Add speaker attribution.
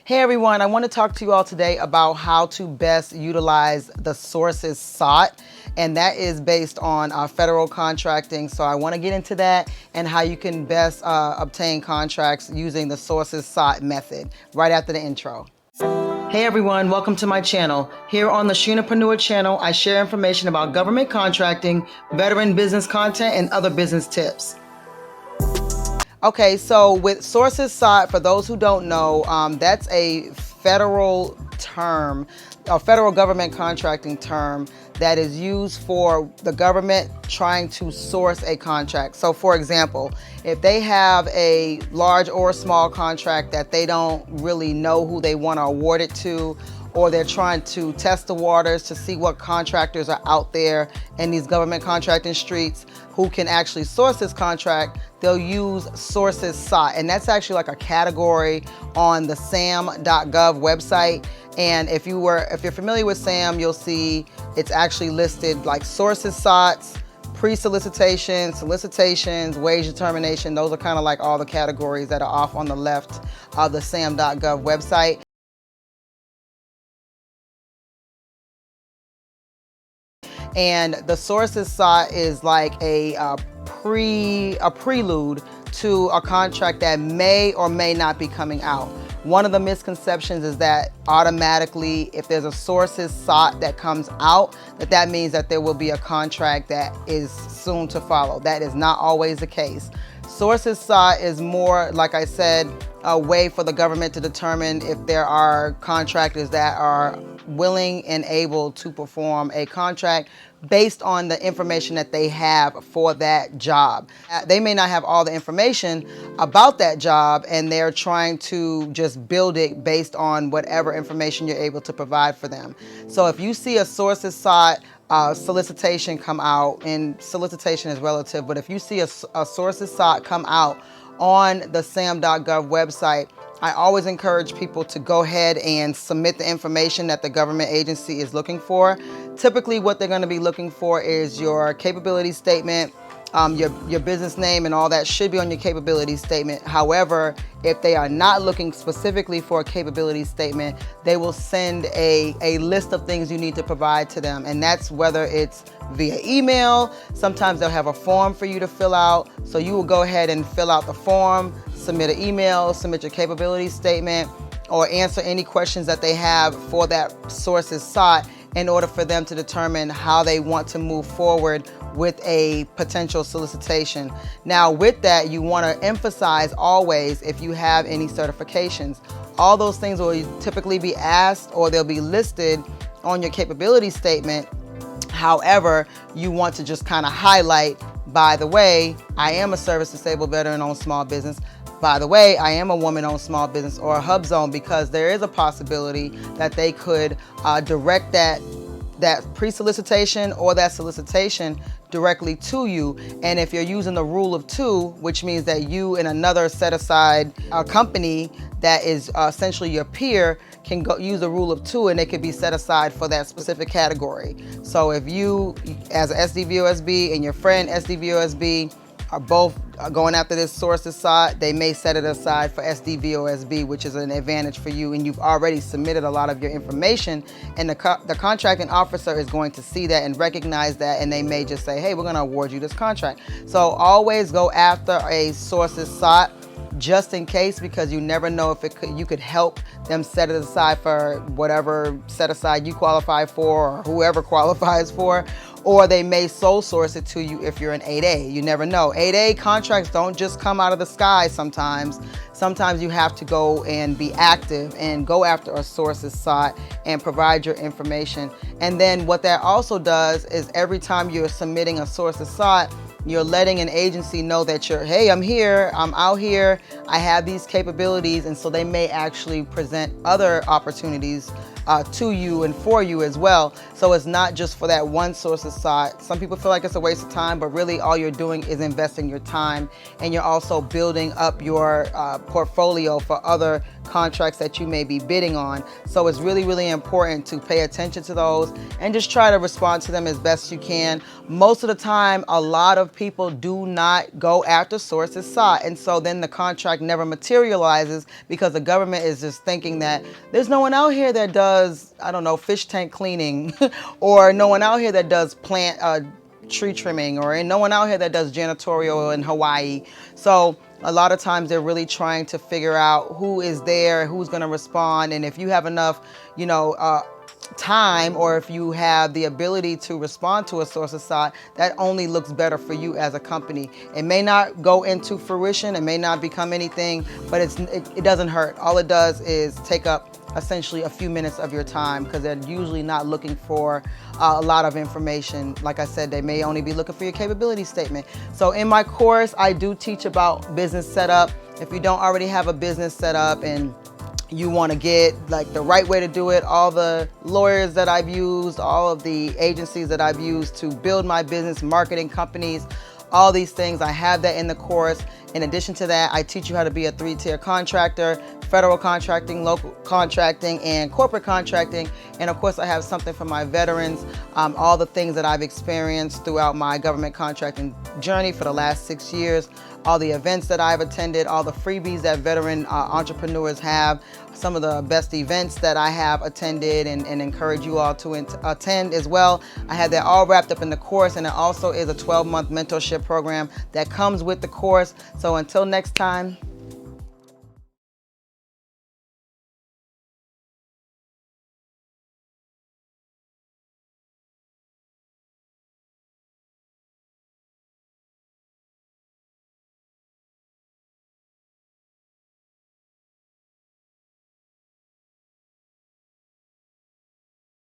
Speaker 1: Hey everyone, I want to talk to you all today about how to best utilize the Sources SOT, and that is based on federal contracting. So I want to get into that and how you can best obtain contracts using the Sources SOT method right after the intro. Hey everyone, welcome to my channel. Here on the Sheenapreneur channel, I share information about government contracting, veteran business content, and other business tips. Okay, so with Sources SOT, for those who don't know, that's a federal term, a federal government contracting term that is used for the government trying to source a contract. So for example, if they have a large or small contract that they don't really know who they want to award it to, or they're trying to test the waters to see what contractors are out there in these government contracting streets who can actually source this contract, they'll use Sources SOT. And that's actually like a category on the sam.gov website. And if you're familiar with SAM, you'll see it's actually listed like Sources SOTs, pre-solicitation, solicitations, wage determination. Those are kind of like all the categories that are off on the left of the sam.gov website. And the Sources SOT is like a prelude to a contract that may or may not be coming out. One of the misconceptions is that automatically, if there's a Sources SOT that comes out, that means that there will be a contract that is soon to follow. That is not always the case. Sources SOT is more, like I said, a way for the government to determine if there are contractors that are willing and able to perform a contract based on the information that they have for that job. They may not have all the information about that job, and they're trying to just build it based on whatever information you're able to provide for them. So if you see a Sources SOT solicitation come out, and solicitation is relative, but if you see a Sources SOT come out on the sam.gov website, I always encourage people to go ahead and submit the information that the government agency is looking for. Typically what they're going to be looking for is your capability statement, your business name, and all that should be on your capability statement. However, if they are not looking specifically for a capability statement, they will send a list of things you need to provide to them. And that's whether it's via email. Sometimes they'll have a form for you to fill out. So you will go ahead and fill out the form, submit an email, submit your capability statement, or answer any questions that they have for that Sources SOT in order for them to determine how they want to move forward with a potential solicitation. Now with that, you want to emphasize always if you have any certifications. All those things will typically be asked, or they'll be listed on your capability statement. However, you want to just kind of highlight, by the way, I am a service disabled veteran-owned small business. By the way, I am a woman-owned small business, or a HUBZone, because there is a possibility that they could direct that pre-solicitation or that solicitation directly to you. And if you're using the rule of two, which means that you and another set aside company that is essentially your peer can go use the rule of two, and it could be set aside for that specific category. So if you, as a SDVOSB, and your friend SDVOSB are both going after this Sources SOT, they may set it aside for SDVOSB, which is an advantage for you, and you've already submitted a lot of your information, and the contracting officer is going to see that and recognize that, and they may just say, hey, we're going to award you this contract. So always go after a Sources SOT, just in case, because you never know if you could help them set it aside for whatever set aside you qualify for, or whoever qualifies for, or they may sole source it to you if you're an 8A. You never know. 8A contracts don't just come out of the sky sometimes. Sometimes you have to go and be active and go after a Sources SOT and provide your information. And then what that also does is every time you're submitting a Sources SOT, you're letting an agency know that hey, I'm here, I'm out here, I have these capabilities, and so they may actually present other opportunities to you and for you as well. So it's not just for that one sources site. Some people feel like it's a waste of time, but really all you're doing is investing your time, and you're also building up your portfolio for other contracts that you may be bidding on. So it's really, really important to pay attention to those and just try to respond to them as best you can. Most of the time, a lot of people do not go after sources sought, and so then the contract never materializes because the government is just thinking that there's no one out here that does, I don't know, fish tank cleaning or no one out here that does plant tree trimming, or no one out here that does janitorial in Hawaii. So a lot of times they're really trying to figure out who is there, who's going to respond, and if you have enough, time, or if you have the ability to respond to a sources sought, that only looks better for you as a company. It may not go into fruition, it may not become anything, but it doesn't hurt. All it does is take up essentially a few minutes of your time, because they're usually not looking for a lot of information. Like I said, they may only be looking for your capability statement. So in my course, I do teach about business setup. If you don't already have a business set up and you want to get like the right way to do it, all the lawyers that I've used, all of the agencies that I've used to build my business, marketing companies, all these things, I have that in the course. In addition to that, I teach you how to be a 3-tier contractor: federal contracting, local contracting, and corporate contracting. And of course, I have something for my veterans, all the things that I've experienced throughout my government contracting journey for the last 6 years, all the events that I've attended, all the freebies that veteran entrepreneurs have, some of the best events that I have attended and encourage you all to attend as well. I have that all wrapped up in the course, and it also is a 12-month mentorship program that comes with the course. So until next time,